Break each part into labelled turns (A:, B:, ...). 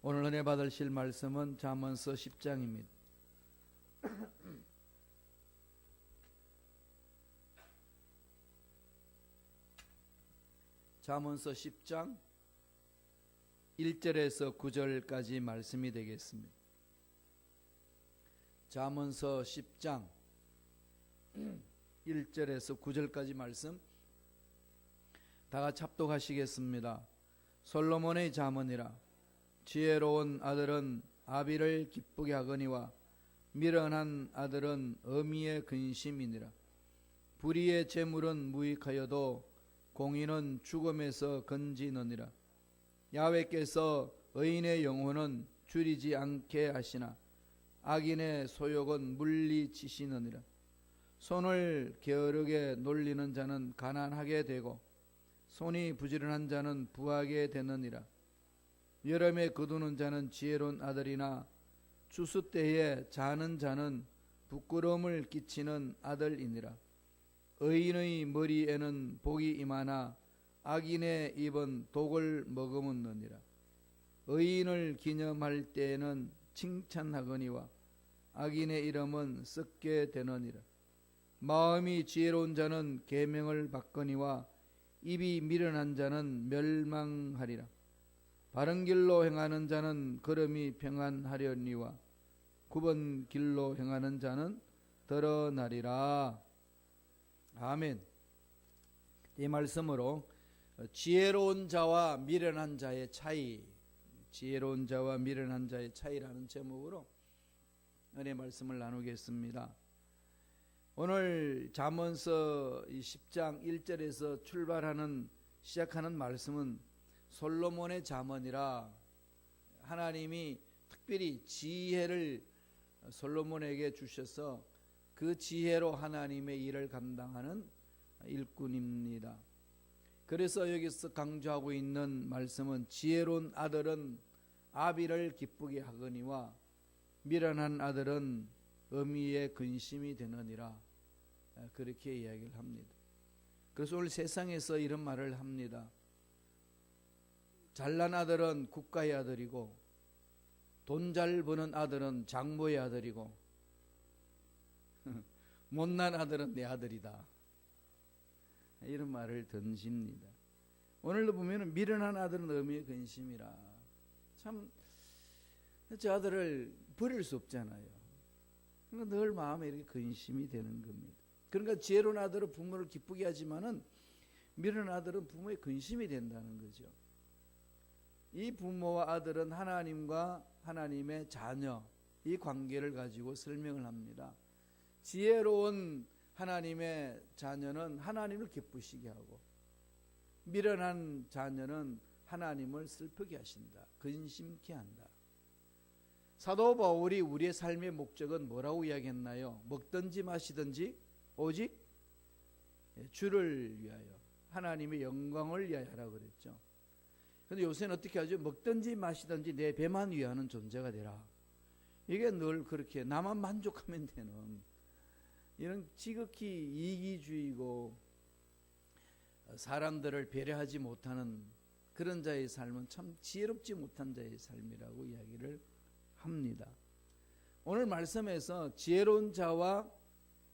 A: 오늘 은혜 받으실 말씀은 잠언서 10장입니다. 잠언서 10장 1절에서 9절까지 말씀이 되겠습니다. 잠언서 10장 1절에서 9절까지 말씀 다 같이 합독하시겠습니다. 솔로몬의 잠언이라. 지혜로운 아들은 아비를 기쁘게 하거니와 미련한 아들은 어미의 근심이니라. 불의의 재물은 무익하여도 공의는 죽음에서 건지느니라. 야훼께서 의인의 영혼은 줄이지 않게 하시나 악인의 소욕은 물리치시느니라. 손을 게으르게 놀리는 자는 가난하게 되고 손이 부지런한 자는 부하게 되느니라. 여름에 거두는 자는 지혜로운 아들이나 추수 때에 자는 자는 부끄러움을 끼치는 아들이니라. 의인의 머리에는 복이 임하나 악인의 입은 독을 머금었느니라. 의인을 기념할 때에는 칭찬하거니와 악인의 이름은 썩게 되느니라. 마음이 지혜로운 자는 계명을 받거니와 입이 미련한 자는 멸망하리라. 바른 길로 행하는 자는 걸음이 평안하려니와 굽은 길로 행하는 자는 드러나리라. 아멘. 이 말씀으로 지혜로운 자와 미련한 자의 차이, 지혜로운 자와 미련한 자의 차이라는 제목으로 은혜 말씀을 나누겠습니다. 오늘 잠언서 10장 1절에서 시작하는 말씀은 솔로몬의 잠언이라. 하나님이 특별히 지혜를 솔로몬에게 주셔서 그 지혜로 하나님의 일을 감당하는 일꾼입니다. 그래서 여기서 강조하고 있는 말씀은 지혜로운 아들은 아비를 기쁘게 하거니와 미련한 아들은 어미의 근심이 되느니라. 그렇게 이야기를 합니다. 그래서 오늘 세상에서 이런 말을 합니다. 잘난 아들은 국가의 아들이고 돈 잘 버는 아들은 장모의 아들이고 못난 아들은 내 아들이다. 이런 말을 던집니다. 오늘도 보면 미련한 아들은 어미의 근심이라. 참 저 아들을 버릴 수 없잖아요. 그러니까 늘 마음에 이렇게 근심이 되는 겁니다. 그러니까 지혜로운 아들은 부모를 기쁘게 하지만은 미련한 아들은 부모의 근심이 된다는 거죠. 이 부모와 아들은 하나님과 하나님의 자녀, 이 관계를 가지고 설명을 합니다. 지혜로운 하나님의 자녀는 하나님을 기쁘시게 하고 미련한 자녀는 하나님을 슬프게 하신다. 근심케 한다. 사도 바울이 우리의 삶의 목적은 뭐라고 이야기했나요? 먹든지 마시든지 오직 주를 위하여, 하나님의 영광을 위하여 하라고 그랬죠. 그런데 요새는 어떻게 하죠? 먹든지 마시든지 내 배만 위하는 존재가 되라. 이게 늘 그렇게 나만 만족하면 되는 이런 지극히 이기주의고 사람들을 배려하지 못하는 그런 자의 삶은 참 지혜롭지 못한 자의 삶이라고 이야기를 합니다. 오늘 말씀에서 지혜로운 자와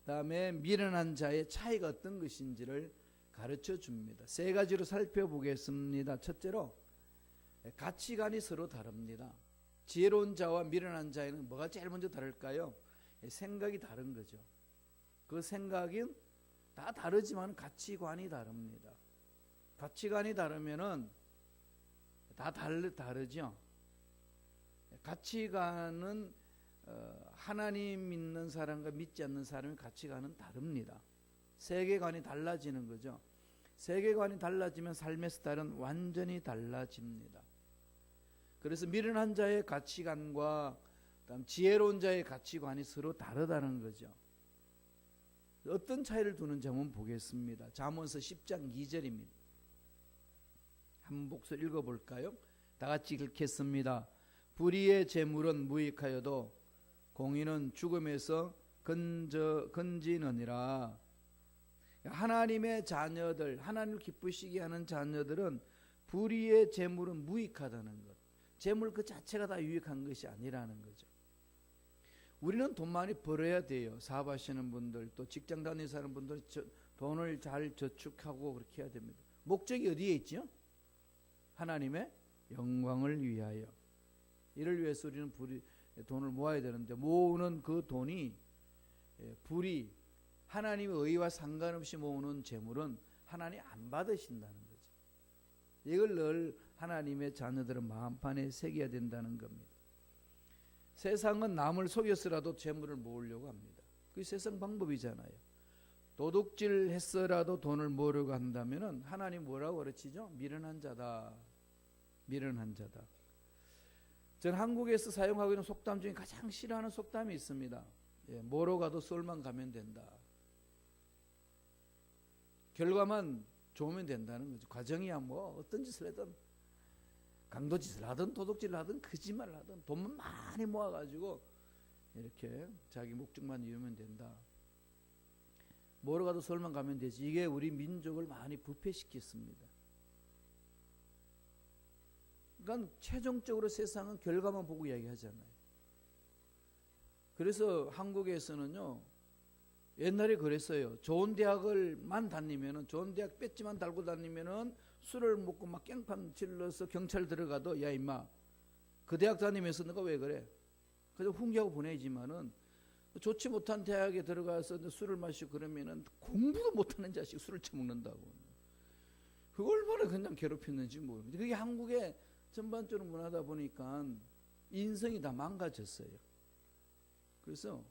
A: 그다음에 미련한 자의 차이가 어떤 것인지를 가르쳐 줍니다. 세 가지로 살펴보겠습니다. 첫째로 가치관이 서로 다릅니다. 지혜로운 자와 미련한 자에는 뭐가 제일 먼저 다를까요? 생각이 다른 거죠. 그 생각은 다 다르지만 가치관이 다릅니다. 가치관이 다르면은 다 다르죠. 가치관은 하나님 믿는 사람과 믿지 않는 사람의 가치관은 다릅니다. 세계관이 달라지는 거죠. 세계관이 달라지면 삶의 스타일은 완전히 달라집니다. 그래서 미련한 자의 가치관과 그다음 지혜로운 자의 가치관이 서로 다르다는 거죠. 어떤 차이를 두는지 한번 보겠습니다. 잠언서 10장 2절입니다. 한 목소리 읽어볼까요? 다 같이 읽겠습니다. 불의의 재물은 무익하여도 공의는 죽음에서 건지느니라. 하나님의 자녀들, 하나님을 기쁘시게 하는 자녀들은 불의의 재물은 무익하다는 것, 재물 그 자체가 다 유익한 것이 아니라는 거죠. 우리는 돈 많이 벌어야 돼요. 사업하시는 분들, 또 직장 다니면서 사는 분들 돈을 잘 저축하고 그렇게 해야 됩니다. 목적이 어디에 있죠? 하나님의 영광을 위하여. 이를 위해서 우리는 돈을 모아야 되는데, 모으는 그 돈이 불이 하나님의 의와 상관없이 모으는 재물은 하나님 안 받으신다는 거죠. 이걸 늘 하나님의 자녀들은 마음판에 새겨야 된다는 겁니다. 세상은 남을 속여서라도 재물을 모으려고 합니다. 그게 세상 방법이잖아요. 도둑질 했어라도 돈을 모으려고 한다면 하나님 뭐라고 가르치죠? 미련한 자다. 미련한 자다. 전 한국에서 사용하고 있는 속담 중에 가장 싫어하는 속담이 있습니다. 뭐로 가도 쏠만 가면 된다. 결과만 좋으면 된다는 거죠. 과정이야 뭐 어떤 짓을 하든, 강도짓을 하든 도둑질을 하든 거짓말을 하든 돈만 많이 모아가지고 이렇게 자기 목적만 이루면 된다. 뭐로 가도 쏠만 가면 되지. 이게 우리 민족을 많이 부패시켰습니다. 그러니까 최종적으로 세상은 결과만 보고 이야기하잖아요. 그래서 한국에서는요, 옛날에 그랬어요. 좋은 대학을만 다니면은, 좋은 대학 배지만 달고 다니면은 술을 먹고 막 깽판 질러서 경찰 들어가도 야 임마 그 대학 다니면서 너가 왜 그래? 그래서 훈계하고 보내지만은 좋지 못한 대학에 들어가서 술을 마시고 그러면은 공부도 못하는 자식 술을 처먹는다고. 그걸 얼마나 그냥 괴롭혔는지 모릅니다. 그게 한국의 전반적으로 문화다 보니까 인성이 다 망가졌어요. 그래서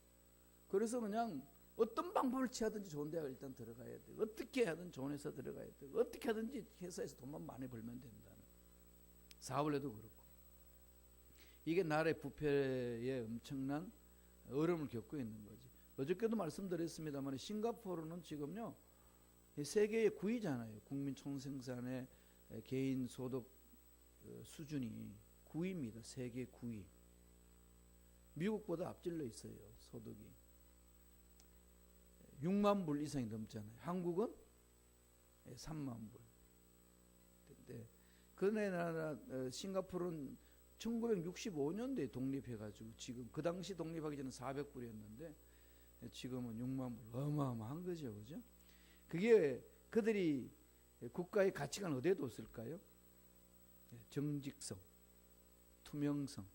A: 그냥 어떤 방법을 취하든지 좋은 대학을 일단 들어가야 돼. 어떻게 하든 좋은 회사 들어가야 돼. 어떻게 하든지 회사에서 돈만 많이 벌면 된다는. 사업을 해도 그렇고. 이게 나라의 부패에 엄청난 어려움을 겪고 있는 거지. 어저께도 말씀드렸습니다만 싱가포르는 지금요 세계의 9위잖아요. 국민 총생산의 개인 소득 수준이 9위입니다. 세계 9위. 미국보다 앞질러 있어요. 소득이 6만 불 이상이 넘잖아요. 한국은 3만 불. 근데 그 나라 싱가포르는 1965년도에 독립해가지고 지금 그 당시 독립하기 전에 400불이었는데 지금은 6만 불. 어마어마한 거죠, 그죠? 그게 그들이 국가의 가치관 어디에 뒀을까요? 정직성, 투명성.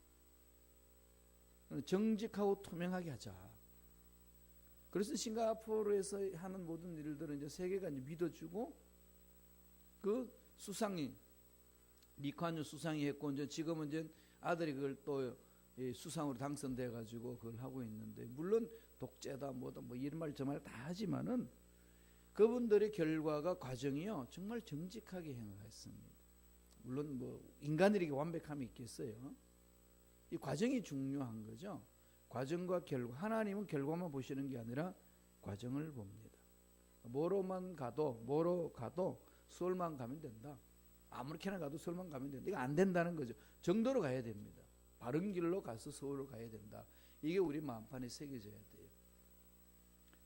A: 정직하고 투명하게 하자. 그래서 싱가포르에서 하는 모든 일들은 이제 세계가 이제 믿어주고, 그 수상이 리쿠안유 수상이 했고, 이제 지금은 이제 아들이 그걸 또 수상으로 당선돼 가지고 그걸 하고 있는데, 물론 독재다 뭐다 뭐 이런 말 저 말 다 하지만은 그분들의 결과가 과정이요 정말 정직하게 행하였습니다. 물론 뭐 인간들에게 완벽함이 있겠어요. 이 과정이 중요한 거죠. 과정과 결과. 하나님은 결과만 보시는 게 아니라 과정을 봅니다. 뭐로 가도 서울만 가면 된다. 아무렇게나 가도 서울만 가면 된다. 이거 안 된다는 거죠. 정도로 가야 됩니다. 바른 길로 가서 서울로 가야 된다. 이게 우리 마음판에 새겨져야 돼요.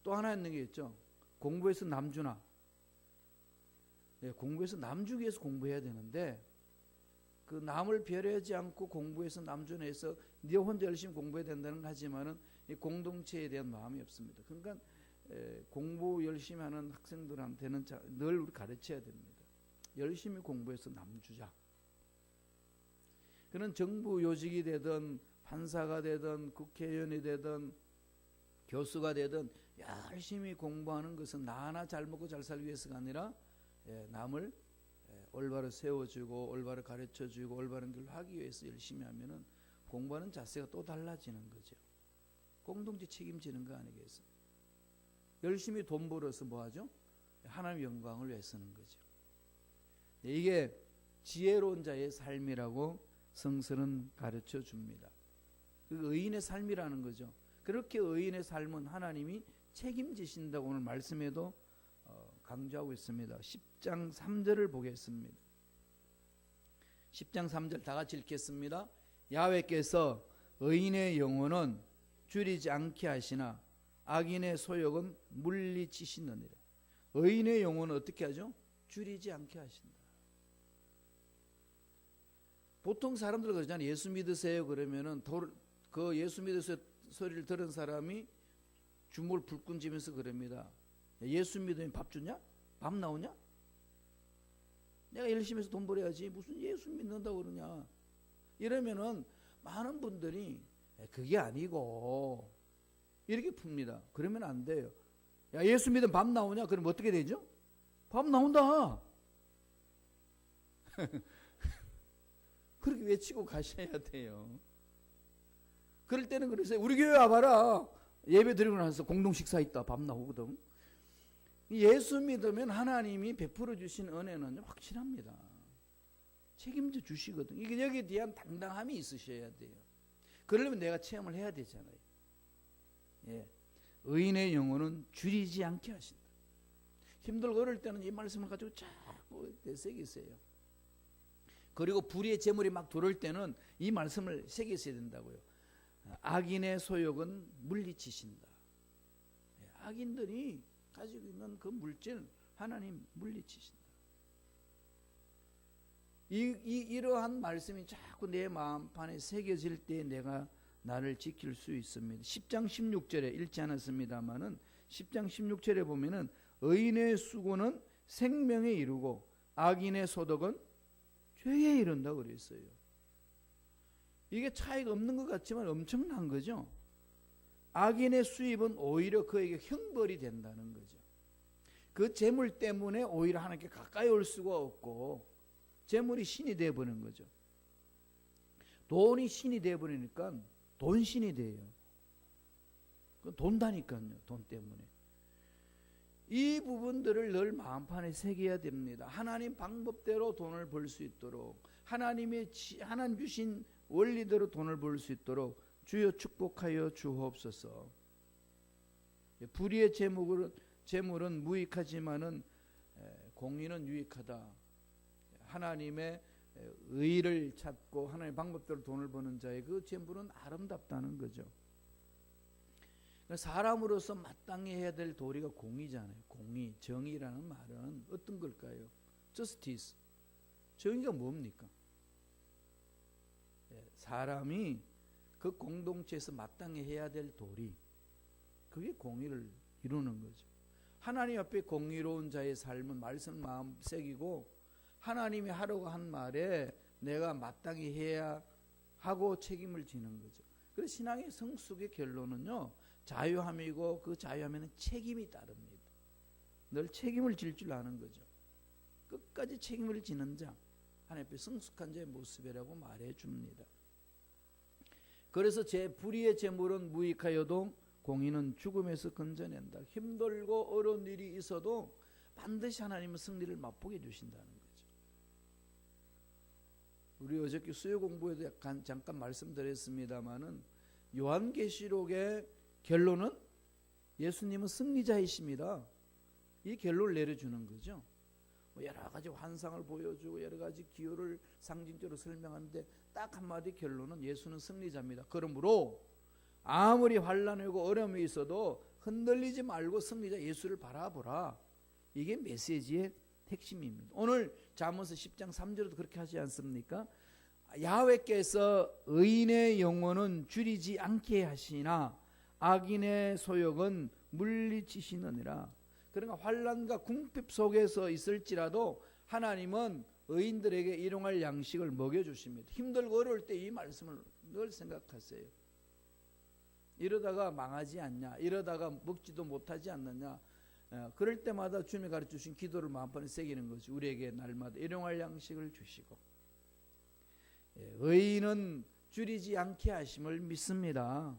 A: 또 하나 있는 게 있죠. 공부해서 남주나. 공부해서 남주기 위해서 공부해야 되는데, 그 남을 배려하지 않고 공부해서 남준해서 네 혼자 열심히 공부해야 된다는 하지만은 이 공동체에 대한 마음이 없습니다. 그러니까 공부 열심히 하는 학생들한테는 늘 우리 가르쳐야 됩니다. 열심히 공부해서 남주자. 그는 정부 요직이 되든 판사가 되든 국회의원이 되든 교수가 되든 열심히 공부하는 것은 나 하나 잘 먹고 잘 살기 위해서가 아니라 남을 올바로 세워주고 올바로 가르쳐주고 올바른 길로 하기 위해서 열심히 하면은 공부하는 자세가 또 달라지는 거죠. 공동체 책임지는 거 아니겠어요? 열심히 돈 벌어서 뭐하죠? 하나님의 영광을 위해 쓰는 거죠. 이게 지혜로운 자의 삶이라고 성서는 가르쳐 줍니다. 그 의인의 삶이라는 거죠. 그렇게 의인의 삶은 하나님이 책임지신다고 오늘 말씀에도 강조하고 있습니다. 10장 3절을 보겠습니다. 10장 3절 다 같이 읽겠습니다. 야훼께서 의인의 영혼은 줄이지 않게 하시나 악인의 소욕은 물리치시느니라. 의인의 영혼은 어떻게 하죠? 줄이지 않게 하신다. 보통 사람들 그러잖아요. 예수 믿으세요 그러면은 그 예수 믿으세요 소리를 들은 사람이 주먹을 불끈 쥐면서 그럽니다. 예수 믿으면 밥 주냐? 밥 나오냐? 내가 열심히 해서 돈 벌어야지 무슨 예수 믿는다고 그러냐? 이러면은 많은 분들이 그게 아니고 이렇게 풉니다. 그러면 안 돼요. 야, 예수 믿으면 밥 나오냐? 그럼 어떻게 되죠? 밥 나온다. 그렇게 외치고 가셔야 돼요. 그럴 때는 그러세요. 우리 교회 와봐라. 예배 드리고 나서 공동 식사 있다. 밥 나오거든. 예수 믿으면 하나님이 베풀어 주신 은혜는 확실합니다. 책임져 주시거든. 이게 여기에 대한 당당함이 있으셔야 돼요. 그러려면 내가 체험을 해야 되잖아요. 예. 의인의 영혼은 줄이지 않게 하신다. 힘들고 어릴 때는 이 말씀을 가지고 자꾸 되새기세요. 그리고 불의의 재물이 막 들어올 때는 이 말씀을 새기셔야 된다고요. 악인의 소욕은 물리치신다. 악인들이 가지고 있는 그 물질 하나님 물리치신다. 이러한 말씀이 자꾸 내 마음판에 새겨질 때 내가 나를 지킬 수 있습니다. 10장 16절에 읽지 않았습니다마는 10장 16절에 보면은 의인의 수고는 생명에 이르고 악인의 소득은 죄에 이른다고 그랬어요. 이게 차이가 없는 것 같지만 엄청난 거죠. 악인의 수입은 오히려 그에게 형벌이 된다는 거죠. 그 재물 때문에 오히려 하나님께 가까이 올 수가 없고 재물이 신이 되어버리는 거죠. 돈이 신이 되어버리니까 돈신이 돼요. 돈다니까요. 돈 때문에. 이 부분들을 늘 마음판에 새겨야 됩니다. 하나님 방법대로 돈을 벌 수 있도록 하나님 주신 원리대로 돈을 벌 수 있도록 주여 축복하여 주옵소서. 불의의 재물은 무익하지만은 공의는 유익하다. 하나님의 의를 찾고 하나님의 방법대로 돈을 버는 자의 그 재물은 아름답다는 거죠. 사람으로서 마땅히 해야 될 도리가 공의잖아요. 공의, 정의라는 말은 어떤 걸까요? Justice. 정의가 뭡니까? 사람이 그 공동체에서 마땅히 해야 될 도리, 그게 공의를 이루는 거죠. 하나님 앞에 공의로운 자의 삶은 말씀 마음 새기고 하나님이 하라고 한 말에 내가 마땅히 해야 하고 책임을 지는 거죠. 그래서 신앙의 성숙의 결론은요, 자유함이고 그 자유함에는 책임이 따릅니다. 늘 책임을 질 줄 아는 거죠. 끝까지 책임을 지는 자, 하나님 앞에 성숙한 자의 모습이라고 말해 줍니다. 그래서 불의의 재물은 무익하여도 공의는 죽음에서 건져낸다. 힘들고 어려운 일이 있어도 반드시 하나님은 승리를 맛보게 해주신다는 거죠. 우리 어저께 수요 공부에도 약간 잠깐 말씀드렸습니다마는 요한계시록의 결론은 예수님은 승리자이십니다. 이 결론을 내려주는 거죠. 여러 가지 환상을 보여주고 여러 가지 기호를 상징적으로 설명하는데 딱 한마디 결론은 예수는 승리자입니다. 그러므로 아무리 환난이고 어려움이 있어도 흔들리지 말고 승리자 예수를 바라보라. 이게 메시지의 핵심입니다. 오늘 잠언서 10장 3절에도 그렇게 하지 않습니까? 야훼께서 의인의 영혼은 줄이지 않게 하시나 악인의 소욕은 물리치시느니라. 그러니까 환난과 궁핍 속에서 있을지라도 하나님은 의인들에게 일용할 양식을 먹여주십니다. 힘들고 어려울 때 이 말씀을 늘 생각하세요. 이러다가 망하지 않냐, 이러다가 먹지도 못하지 않느냐, 그럴 때마다 주님이 가르쳐주신 기도를 마음판에 새기는 것이 우리에게 날마다 일용할 양식을 주시고, 의인은 줄이지 않게 하심을 믿습니다.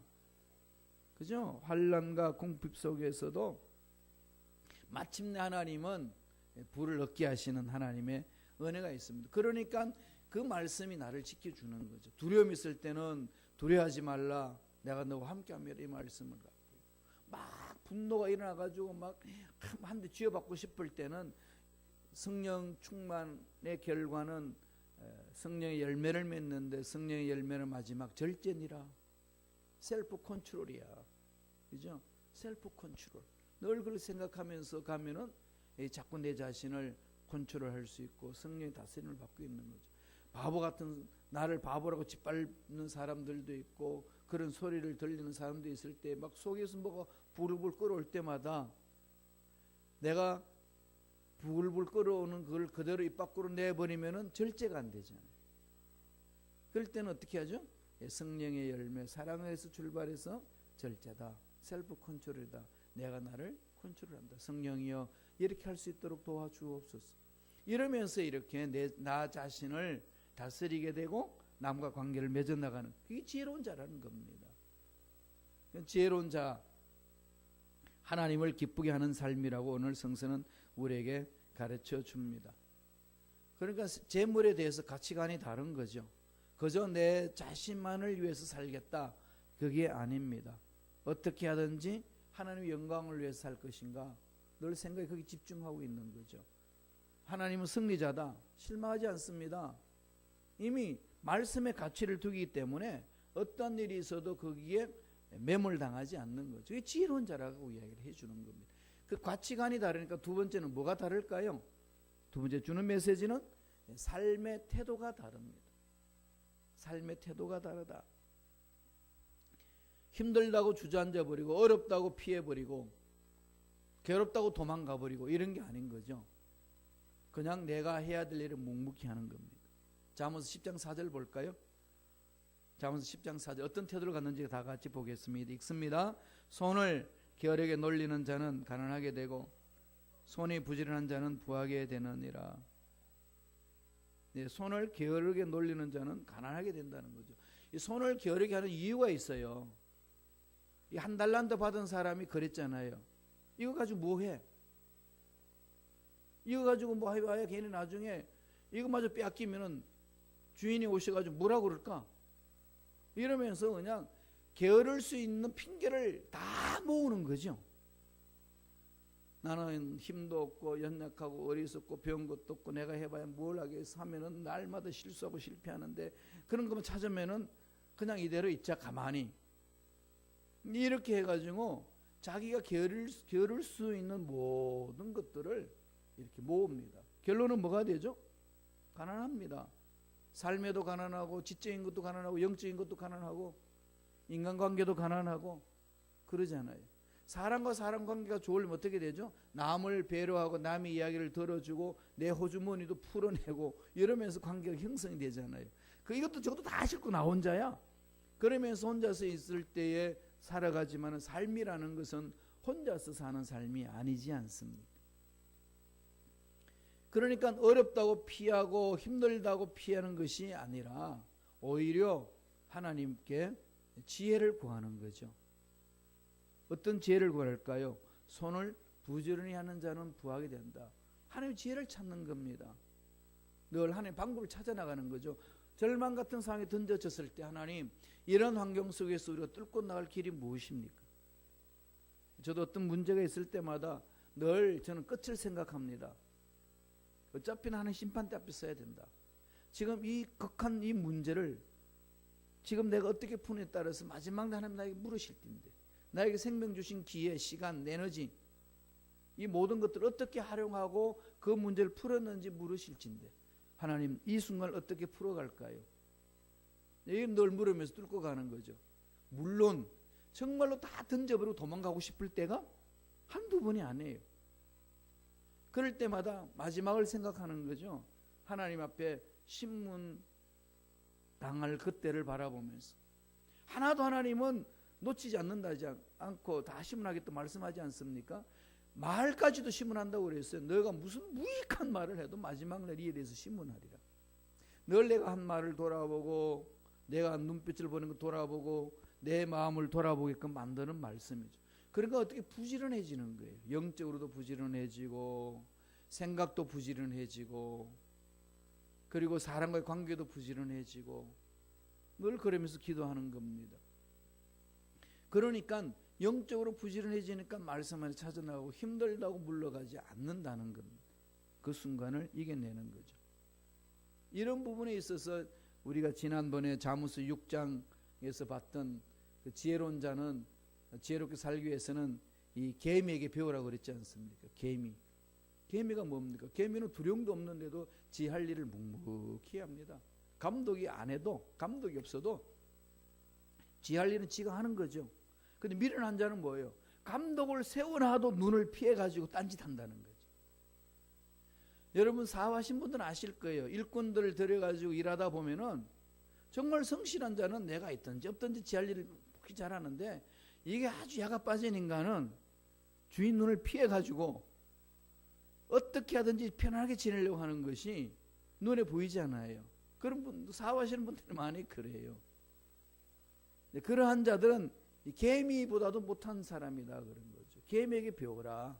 A: 그죠? 환난과 궁핍 속에서도 마침내 하나님은 부를 얻게 하시는 하나님의 은혜가 있습니다. 그러니까 그 말씀이 나를 지켜주는 거죠. 두려움이 있을 때는 두려워하지 말라, 내가 너와 함께하며, 이 말씀을 갖고 막 분노가 일어나가지고 막 한 대 쥐어받고 싶을 때는 성령 충만의 결과는 성령의 열매를 맺는데 성령의 열매는 마지막 절제니라. 셀프 컨트롤이야. 그죠? 셀프 컨트롤. 늘 그렇게 생각하면서 가면은 자꾸 내 자신을 컨트롤할 수 있고 성령의 다스림을 받고 있는 거죠. 바보 같은 나를 바보라고 짓밟는 사람들도 있고 그런 소리를 들리는 사람도 있을 때 막 속에서 뭐가 부글부글 끓어올 때마다 내가 부글부글 끓어오는 그걸 그대로 입 밖으로 내버리면은 절제가 안 되잖아요. 그럴 때는 어떻게 하죠? 성령의 열매, 사랑에서 출발해서 절제다, 셀프 컨트롤이다. 내가 나를 컨트롤한다. 성령이여 이렇게 할 수 있도록 도와주옵소서. 이러면서 이렇게 나 자신을 다스리게 되고 남과 관계를 맺어나가는, 그게 지혜로운 자라는 겁니다. 지혜로운 자, 하나님을 기쁘게 하는 삶이라고 오늘 성서는 우리에게 가르쳐 줍니다. 그러니까 재물에 대해서 가치관이 다른 거죠. 그저 내 자신만을 위해서 살겠다, 그게 아닙니다. 어떻게 하든지 하나님의 영광을 위해서 살 것인가, 늘 생각에 거기 집중하고 있는 거죠. 하나님은 승리자다, 실망하지 않습니다. 이미 말씀의 가치를 두기 때문에 어떤 일이 있어도 거기에 매몰당하지 않는 거죠. 그게 지혜로운 자라고 이야기를 해주는 겁니다. 그 가치관이 다르니까 두 번째는 뭐가 다를까요? 두 번째 주는 메시지는 삶의 태도가 다릅니다. 삶의 태도가 다르다. 힘들다고 주저앉아버리고 어렵다고 피해버리고 괴롭다고 도망가버리고 이런 게 아닌 거죠. 그냥 내가 해야 될 일을 묵묵히 하는 겁니다. 잠언서 10장 4절 볼까요? 잠언서 10장 4절 어떤 태도를 갖는지 다 같이 보겠습니다. 읽습니다. 손을 게으르게 놀리는 자는 가난하게 되고 손이 부지런한 자는 부하게 되느니라. 네, 손을 게으르게 놀리는 자는 가난하게 된다는 거죠. 이 손을 게으르게 하는 이유가 있어요. 이 한 달란트 받은 사람이 그랬잖아요. 이거 가지고 뭐 해? 이거 가지고 뭐 해봐야 걔네 나중에 이거마저 빼앗기면은 주인이 오셔가지고 뭐라고 그럴까? 이러면서 그냥 게으를 수 있는 핑계를 다 모으는 거죠. 나는 힘도 없고 연약하고 어리석고 배운 것도 없고 내가 해봐야 뭘 하겠어 하면은 날마다 실수하고 실패하는데 그런 것만 찾으면은 그냥 이대로 있자 가만히. 이렇게 해가지고 자기가 게으를 수 있는 모든 것들을 이렇게 모읍니다. 결론은 뭐가 되죠? 가난합니다. 삶에도 가난하고 지적인 것도 가난하고 영적인 것도 가난하고 인간관계도 가난하고 그러잖아요. 사람과 사람 관계가 좋으려면 어떻게 되죠? 남을 배려하고 남의 이야기를 들어주고 내 호주머니도 풀어내고 이러면서 관계가 형성이 되잖아요. 이것도 저것도 다 싣고 나 혼자야. 그러면서 혼자서 있을 때에 살아가지만 삶이라는 것은 혼자서 사는 삶이 아니지 않습니까? 그러니까 어렵다고 피하고 힘들다고 피하는 것이 아니라 오히려 하나님께 지혜를 구하는 거죠. 어떤 지혜를 구할까요? 손을 부지런히 하는 자는 부하게 된다. 하나님의 지혜를 찾는 겁니다. 늘 하나님의 방법을 찾아나가는 거죠. 절망 같은 상황에 던져졌을 때 하나님, 이런 환경 속에서 우리가 뚫고 나갈 길이 무엇입니까? 저도 어떤 문제가 있을 때마다 늘 저는 끝을 생각합니다. 어차피 나는 심판대 앞에 서야 된다. 지금 이 극한 이 문제를 지금 내가 어떻게 푸느냐에 따라서 마지막 날 하나님 나에게 물으실 텐데, 나에게 생명 주신 기회, 시간, 에너지, 이 모든 것들을 어떻게 활용하고 그 문제를 풀었는지 물으실진데 하나님 이 순간을 어떻게 풀어갈까요? 이걸 늘 물으면서 뚫고 가는 거죠. 물론 정말로 다 던져버리고 도망가고 싶을 때가 한두 번이 아니에요. 그럴 때마다 마지막을 생각하는 거죠. 하나님 앞에 신문 당할 그때를 바라보면서 하나도 하나님은 놓치지 않는다지 않고 다 신문하겠다 말씀하지 않습니까? 말까지도 신문한다고 그랬어요. 너가 무슨 무익한 말을 해도 마지막 날 이에 대해서 신문하리라. 늘 내가 한 말을 돌아보고 내가 눈빛을 보는 거 돌아보고 내 마음을 돌아보게끔 만드는 말씀이죠. 그러니까 어떻게 부지런해지는 거예요. 영적으로도 부지런해지고 생각도 부지런해지고 그리고 사람과의 관계도 부지런해지고 늘 그러면서 기도하는 겁니다. 그러니까 영적으로 부지런해지니까 말씀 안에 찾아나가고 힘들다고 물러가지 않는다는 겁니다. 그 순간을 이겨내는 거죠. 이런 부분에 있어서 우리가 지난번에 잠언서 6장에서 봤던 그 지혜로운 자는 지혜롭게 살기 위해서는 이 개미에게 배우라고 그랬지 않습니까? 개미가 뭡니까? 개미는 두려움도 없는데도 지 할 일을 묵묵히 합니다. 감독이 안 해도, 감독이 없어도 지 할 일은 지가 하는 거죠. 근데 미련한 자는 뭐예요? 감독을 세워놔도 눈을 피해가지고 딴짓한다는 거죠. 여러분 사업하신 분들은 아실 거예요. 일꾼들을 들여가지고 일하다 보면은 정말 성실한 자는 내가 있든지 없든지 지 할 일을 그렇게 잘하는데, 이게 아주 야가 빠진 인간은 주인 눈을 피해가지고 어떻게 하든지 편하게 지내려고 하는 것이 눈에 보이지 않아요. 그런 분, 사업하시는 분들이 많이 그래요. 그러한 자들은 개미보다도 못한 사람이다 그런 거죠. 개미에게 배워라.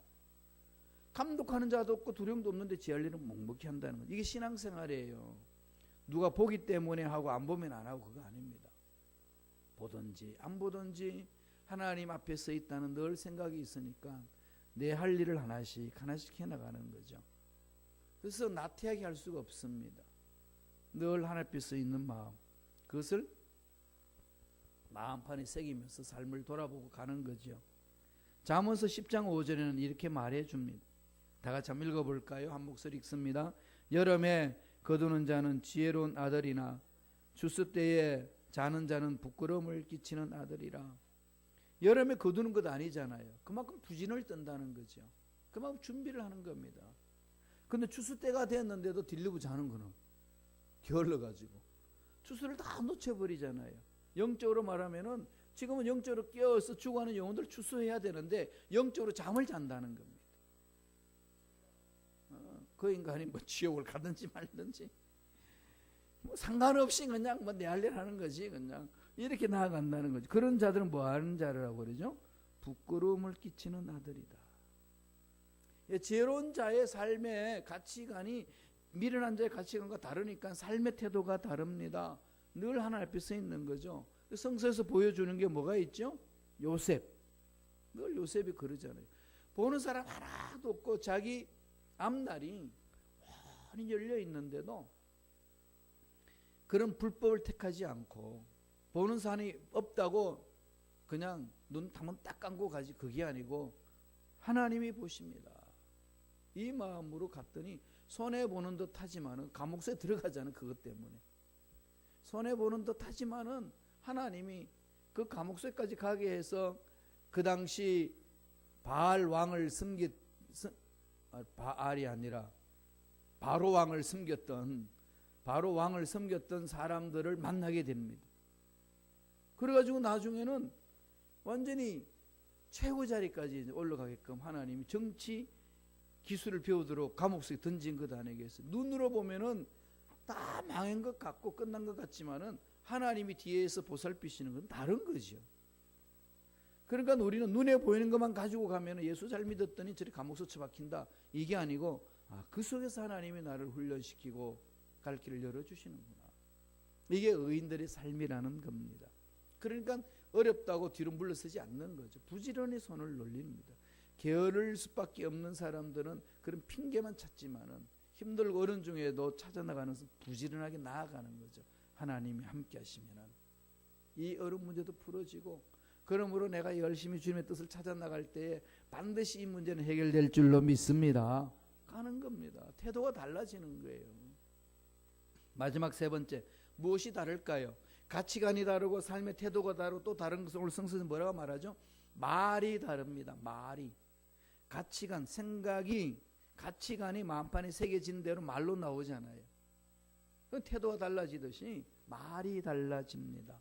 A: 감독하는 자도 없고 두려움도 없는데 지 할 일은 묵묵히 한다는 거죠. 이게 신앙생활이에요. 누가 보기 때문에 하고 안 보면 안 하고 그거 아닙니다. 보든지 안 보든지 하나님 앞에 서 있다는 늘 생각이 있으니까 내 할 일을 하나씩 하나씩 해나가는 거죠. 그래서 나태하게 할 수가 없습니다. 늘 하나님 앞에 서 있는 마음, 그것을 마음판에 새기면서 삶을 돌아보고 가는 거죠. 잠언서 10장 5절에는 이렇게 말해 줍니다. 다 같이 한번 읽어볼까요? 한 목소리 읽습니다. 여름에 거두는 자는 지혜로운 아들이나 추수 때에 자는 자는 부끄러움을 끼치는 아들이라. 여름에 거두는 것 아니잖아요. 그만큼 부진을 뜬다는 거죠. 그만큼 준비를 하는 겁니다. 근데 추수 때가 됐는데도 딜리브 자는 거는 게을러가지고 추수를 다 놓쳐버리잖아요. 영적으로 말하면은 지금은 영적으로 깨어서 죽어가는 영혼들 추수해야 되는데 영적으로 잠을 잔다는 겁니다. 그 인간이 뭐 지옥을 가든지 말든지 뭐 상관없이 그냥 뭐 내 할 일 하는 거지, 그냥 이렇게 나아간다는 거죠. 그런 자들은 뭐 하는 자라고 그러죠? 부끄러움을 끼치는 아들이다. 지혜로운 자의 삶의 가치관이 미련한 자의 가치관과 다르니까 삶의 태도가 다릅니다. 늘 하나님 앞에 서 있는 거죠. 성서에서 보여주는 게 뭐가 있죠? 요셉. 늘 요셉이 그러잖아요. 보는 사람 하나도 없고 자기 앞날이 많이 열려 있는데도 그런 불법을 택하지 않고, 보는 사람이 없다고 그냥 눈 한번 딱 감고 가지, 그게 아니고 하나님이 보십니다. 이 마음으로 갔더니 손해보는 듯 하지만은 감옥에 들어가잖아요. 그것 때문에 손해보는 듯 하지만은 하나님이 그 감옥에까지 가게 해서 그 당시 바알 왕을 바알이 아니라 바로 왕을 섬겼던 사람들을 만나게 됩니다. 그래가지고 나중에는 완전히 최고 자리까지 올라가게끔 하나님이 정치 기술을 배우도록 감옥 속에 던진 것 아니겠어요? 눈으로 보면은 다 망한 것 같고 끝난 것 같지만은 하나님이 뒤에서 보살피시는 건 다른 거죠. 그러니까 우리는 눈에 보이는 것만 가지고 가면 예수 잘 믿었더니 저리 감옥서 처박힌다, 이게 아니고 그 속에서 하나님이 나를 훈련시키고 갈 길을 열어주시는구나. 이게 의인들의 삶이라는 겁니다. 그러니까 어렵다고 뒤로 물러서지 않는 거죠. 부지런히 손을 놀립니다. 게으를 수밖에 없는 사람들은 그런 핑계만 찾지만은 힘들고 어려운 중에도 찾아나가는 부지런하게 나아가는 거죠. 하나님이 함께 하시면은 이 어려운 문제도 풀어지고, 그러므로 내가 열심히 주님의 뜻을 찾아 나갈 때에 반드시 이 문제는 해결될 줄로 믿습니다. 가는 겁니다. 태도가 달라지는 거예요. 마지막 세 번째, 무엇이 다를까요? 가치관이 다르고 삶의 태도가 다르고 또 다른 것은 오늘 성서에서 뭐라고 말하죠? 말이 다릅니다. 말이. 가치관, 가치관이 마음판에 새겨진 대로 말로 나오잖아요. 태도가 달라지듯이 말이 달라집니다.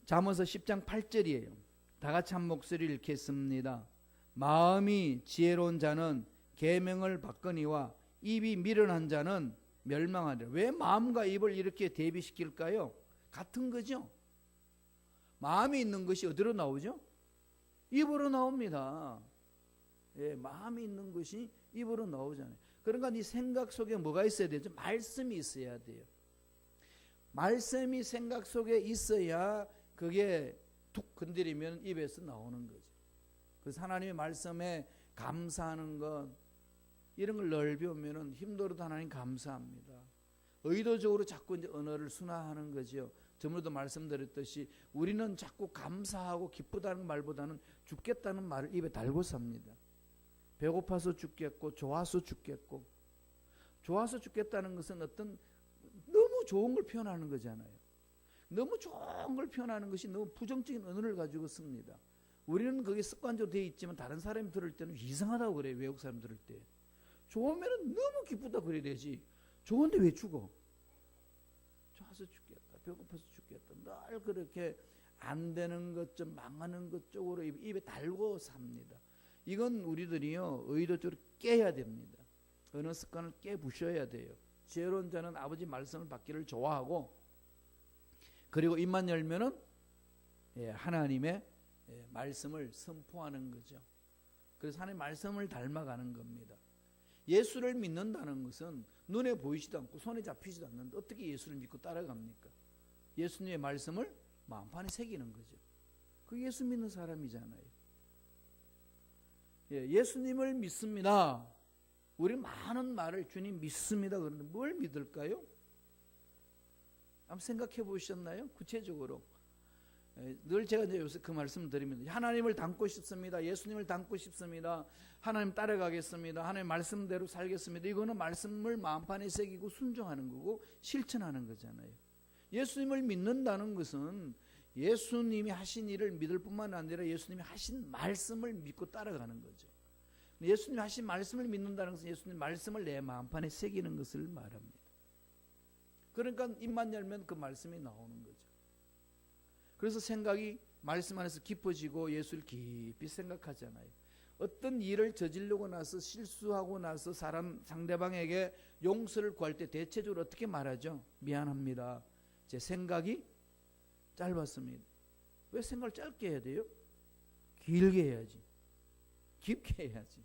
A: 잠언서 10장 8절이에요. 다 같이 한 목소리를 읽겠습니다. 마음이 지혜로운 자는 계명을 받거니와 입이 미련한 자는 멸망하리라. 왜 마음과 입을 이렇게 대비시킬까요? 같은 거죠. 마음이 있는 것이 어디로 나오죠? 입으로 나옵니다. 예, 마음이 있는 것이 입으로 나오잖아요. 그러니까 네 생각 속에 뭐가 있어야 되죠? 말씀이 있어야 돼요. 말씀이 생각 속에 있어야 그게 툭 건드리면 입에서 나오는 거죠. 그래서 하나님의 말씀에 감사하는 것, 이런 걸 늘 배우면은 힘들어도 하나님 감사합니다. 의도적으로 자꾸 이제 언어를 순화하는 거죠. 저번에도 말씀드렸듯이 우리는 자꾸 감사하고 기쁘다는 말보다는 죽겠다는 말을 입에 달고 삽니다. 배고파서 죽겠고 좋아서 죽겠고, 좋아서 죽겠다는 것은 어떤 너무 좋은 걸 표현하는 거잖아요. 너무 좋은 걸 표현하는 것이 너무 부정적인 언어를 가지고 씁니다. 우리는 그게 습관적으로 되어 있지만 다른 사람이 들을 때는 이상하다고 그래요. 외국 사람 들을 때. 좋으면 너무 기쁘다 그래야 되지. 좋은데 왜 죽어? 좋아서 죽겠다. 배고파서 죽겠다. 늘 그렇게 안 되는 것, 좀 망하는 것 쪽으로 입에 달고 삽니다. 이건 우리들이요, 의도적으로 깨야 됩니다. 어느 습관을 깨부셔야 돼요. 지혜로운 자는 아버지 말씀을 받기를 좋아하고, 그리고 입만 열면은 하나님의 말씀을 선포하는 거죠. 그래서 하나님의 말씀을 닮아가는 겁니다. 예수를 믿는다는 것은 눈에 보이지도 않고 손에 잡히지도 않는데 어떻게 예수를 믿고 따라갑니까? 예수님의 말씀을 마음판에 새기는 거죠. 그 예수 믿는 사람이잖아요. 예수님을 믿습니다. 우리 많은 말을 주님 믿습니다. 그런데 뭘 믿을까요? 한번 생각해 보셨나요? 구체적으로. 늘 제가 이제 요새 그 말씀을 드립니다. 하나님을 닮고 싶습니다. 예수님을 닮고 싶습니다. 하나님 따라가겠습니다. 하나님 말씀대로 살겠습니다. 이거는 말씀을 마음판에 새기고 순종하는 거고 실천하는 거잖아요. 예수님을 믿는다는 것은 예수님이 하신 일을 믿을 뿐만 아니라 예수님이 하신 말씀을 믿고 따라가는 거죠. 예수님이 하신 말씀을 믿는다는 것은 예수님 말씀을 내 마음판에 새기는 것을 말합니다. 그러니까 입만 열면 그 말씀이 나오는 거죠. 그래서 생각이 말씀 안에서 깊어지고 예수를 깊이 생각하잖아요. 어떤 일을 저지르고 나서 실수하고 나서 상대방에게 용서를 구할 때 대체적으로 어떻게 말하죠? 미안합니다. 제 생각이 짧았습니다. 왜 생각을 짧게 해야 돼요? 길게 해야지. 깊게 해야지.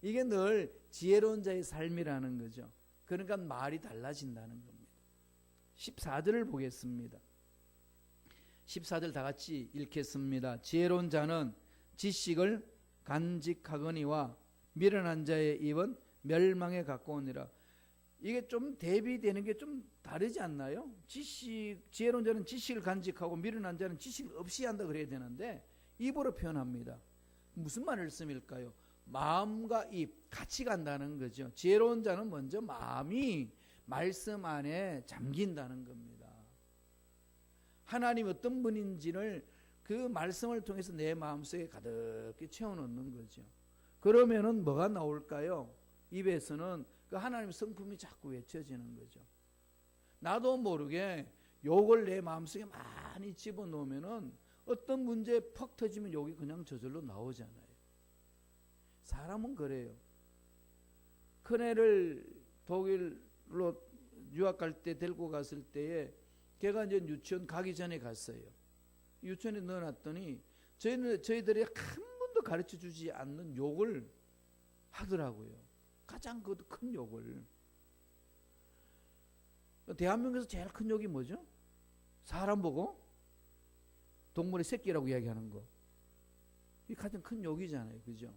A: 이게 늘 지혜로운 자의 삶이라는 거죠. 그러니까 말이 달라진다는 겁니다. 14절을 보겠습니다. 14절 다 같이 읽겠습니다. 지혜로운 자는 지식을 간직하거니와 미련한 자의 입은 멸망에 가까우니라. 이게 좀 대비되는 게 좀 다르지 않나요? 지혜로운 자는 지식을 간직하고 미련한 자는 지식을 없이 한다 그래야 되는데 입으로 표현합니다. 무슨 말씀일까요? 마음과 입 같이 간다는 거죠. 지혜로운 자는 먼저 마음이 말씀 안에 잠긴다는 겁니다. 하나님 어떤 분인지를 그 말씀을 통해서 내 마음속에 가득히 채워넣는 거죠. 그러면은 뭐가 나올까요? 입에서는 그 하나님의 성품이 자꾸 외쳐지는 거죠. 나도 모르게 욕을 내 마음속에 많이 집어넣으면은 어떤 문제에 퍽 터지면 욕이 그냥 저절로 나오잖아요. 사람은 그래요. 큰애를 독일로 유학 갈 때 데리고 갔을 때에 걔가 이제 유치원 가기 전에 갔어요. 유치원에 넣어놨더니 저희들이 한 번도 가르쳐 주지 않는 욕을 하더라고요. 가장 큰 욕을. 대한민국에서 제일 큰 욕이 뭐죠? 사람 보고 동물의 새끼라고 이야기하는 거. 이게 가장 큰 욕이잖아요. 그죠?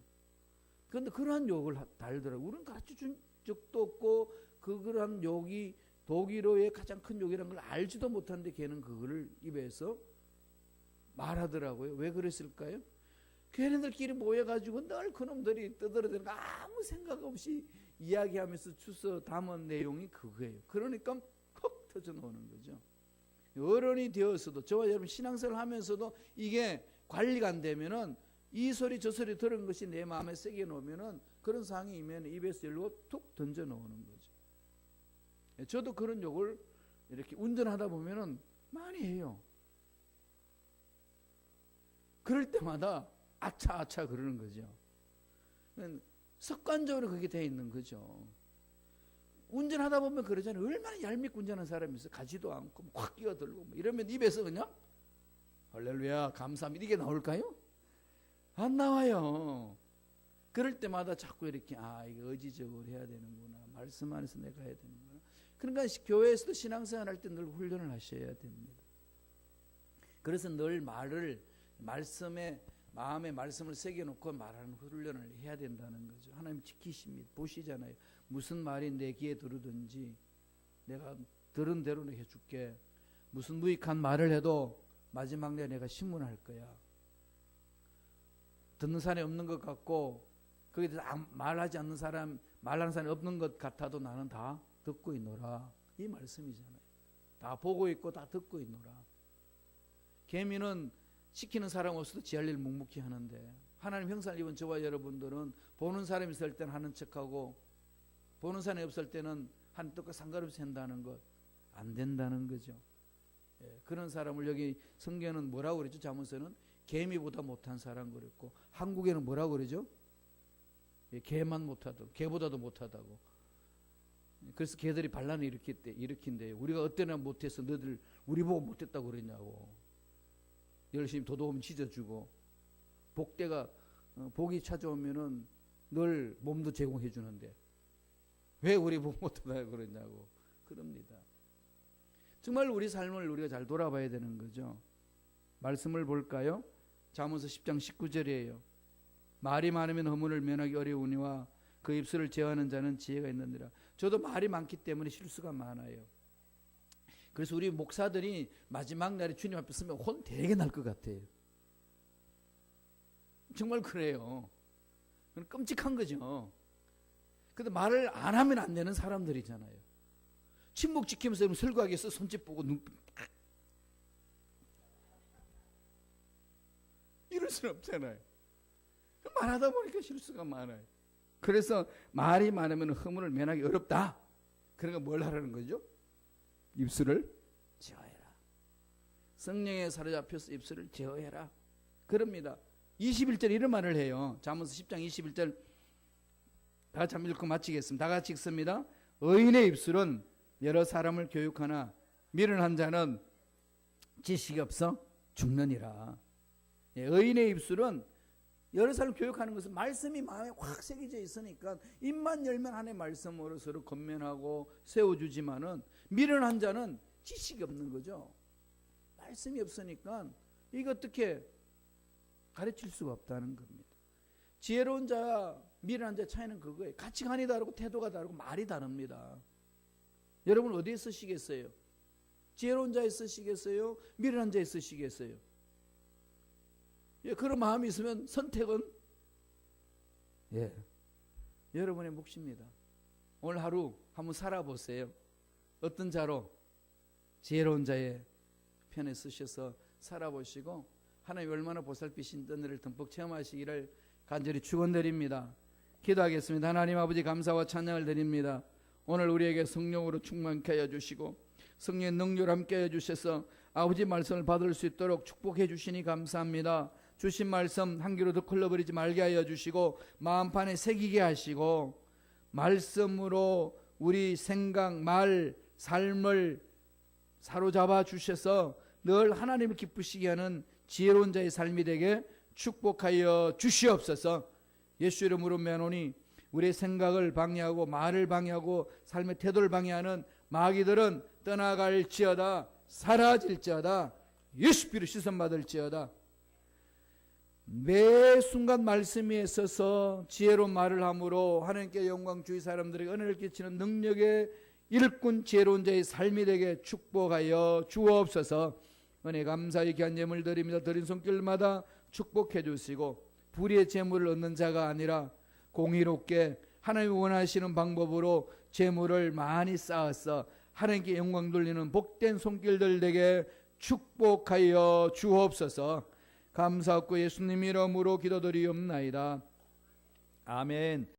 A: 그런데 그러한 욕을 달더라고요. 우리는 가르쳐 준 적도 없고 그러한 욕이 독일어의 가장 큰 욕이라는 걸 알지도 못하는데 걔는 그거를 입에서 말하더라고요. 왜 그랬을까요? 걔네들끼리 모여가지고 늘 그놈들이 떠들어대는 거 아무 생각 없이 이야기하면서 주워 담은 내용이 그거예요. 그러니까 퍽 터져 나오는 거죠. 어른이 되어서도 저와 여러분 신앙생활을 하면서도 이게 관리가 안 되면은 이 소리 저 소리 들은 것이 내 마음에 새겨 놓으면은 그런 상황이 있으면 입에서 열고 툭 던져 놓는 거죠. 저도 그런 욕을 이렇게 운전하다 보면은 많이 해요. 그럴 때마다 아차 아차 그러는 거죠. 습관적으로 그게 돼 있는 거죠. 운전하다 보면 그러잖아요. 얼마나 얄밉게 운전하는 사람이 있어. 가지도 않고 확 끼어들고 이러면 입에서 그냥 할렐루야 감사합니다 이게 나올까요? 안 나와요. 그럴 때마다 자꾸 이렇게 이거 의지적으로 해야 되는구나. 말씀 안에서 내가 해야 되는구나. 그러니까 교회에서도 신앙생활 할 때 늘 훈련을 하셔야 됩니다. 그래서 늘 마음에 말씀을 새겨놓고 말하는 훈련을 해야 된다는 거죠. 하나님 지키십니다. 보시잖아요. 무슨 말이 내 귀에 들어오든지 내가 들은 대로 해줄게. 무슨 무익한 말을 해도 마지막 날 내가 신문할 거야. 듣는 사람이 없는 것 같고 거기에 대해서 말하지 않는 사람, 말하는 사람이 없는 것 같아도 나는 다 듣고 있노라. 이 말씀이잖아요. 다 보고 있고 다 듣고 있노라. 개미는 시키는 사람 없어도 지 할 일 묵묵히 하는데 하나님 형상을 입은 저와 여러분들은 보는 사람이 있을 때는 하는 척하고 보는 사람이 없을 때는 하는 뜻과 상관없이 한다는 것 안 된다는 거죠. 그런 사람을 여기 성경은 뭐라고 그러죠? 잠언서는 개미보다 못한 사람 그랬고 한국에는 뭐라고 그러죠? 개만 못하다, 개보다도 못하다고. 그래서 개들이 반란을 일으킨대요. 우리가 어때나 못해서 너들 우리 보고 못했다고 그러냐고. 열심히 도둑음 찢어주고 복대가 복이 찾아오면은 늘 몸도 제공해 주는데 왜 우리 보고 못하다고 그러냐고 그럽니다. 정말 우리 삶을 우리가 잘 돌아봐야 되는 거죠. 말씀을 볼까요? 잠언서 10장 19절이에요. 말이 많으면 허물을 면하기 어려우니와 그 입술을 제어하는 자는 지혜가 있느니라. 저도 말이 많기 때문에 실수가 많아요. 그래서 우리 목사들이 마지막 날에 주님 앞에 서면 혼 되게 날 것 같아요. 정말 그래요. 그건 끔찍한 거죠. 근데 말을 안 하면 안 되는 사람들이잖아요. 침묵 지키면서 설교하기 위해서 손짓 보고 눈 이럴 수는 없잖아요. 말하다 보니까 실수가 많아요. 그래서 말이 많으면 허물을 면하기 어렵다. 그러니까 뭘 하라는 거죠? 입술을 제어해라. 성령에 사로잡혀서 입술을 제어해라. 그럽니다. 21절 이런 말을 해요. 잠언서 10장 21절 다 같이 한번 읽고 마치겠습니다. 다 같이 읽습니다. 의인의 입술은 여러 사람을 교육하나 미련한 자는 지식이 없어 죽느니라. 의인의 입술은 여러 사람을 교육하는 것은 말씀이 마음에 확 새겨져 있으니까 입만 열면 하나님의 말씀으로 서로 건면하고 세워주지만은 미련한 자는 지식이 없는 거죠. 말씀이 없으니까 이거 어떻게 가르칠 수가 없다는 겁니다. 지혜로운 자와 미련한 자의 차이는 그거예요. 가치관이 다르고 태도가 다르고 말이 다릅니다. 여러분 어디에 쓰시겠어요? 지혜로운 자에 쓰시겠어요? 미련한 자에 쓰시겠어요? 그런 마음이 있으면 선택은 여러분의 몫입니다. 오늘 하루 한번 살아보세요. 어떤 자로 지혜로운 자의 편에 쓰셔서 살아보시고 하나님이 얼마나 보살피신 은혜를 듬뿍 체험하시기를 간절히 축원드립니다. 기도하겠습니다. 하나님 아버지 감사와 찬양을 드립니다. 오늘 우리에게 성령으로 충만케 하여 주시고 성령의 능력을 함께 하여 주셔서 아버지 말씀을 받을 수 있도록 축복해 주시니 감사합니다. 주신 말씀 한 귀로 듣고 흘러버리지 말게 하여 주시고 마음판에 새기게 하시고 말씀으로 우리 생각, 말, 삶을 사로잡아 주셔서 늘 하나님을 기쁘시게 하는 지혜로운 자의 삶이 되게 축복하여 주시옵소서. 예수 이름으로 매노니 우리의 생각을 방해하고 말을 방해하고 삶의 태도를 방해하는 마귀들은 떠나갈지어다 사라질지어다 예수 피로 씻음받을지어다. 매 순간 말씀 위에 서서 지혜로운 말을 함으로 하나님께 영광 주의 사람들에게 은혜를 끼치는 능력의 일꾼 지혜로운 자의 삶이 되게 축복하여 주옵소서. 은혜 감사히 귀한 예물 드립니다. 드린 손길마다 축복해 주시고 불의의 재물을 얻는 자가 아니라 공의롭게 하나님이 원하시는 방법으로 재물을 많이 쌓아서 하나님께 영광 돌리는 복된 손길들 되게 축복하여 주옵소서. 감사하고 예수님 이름으로 기도드리옵나이다. 아멘.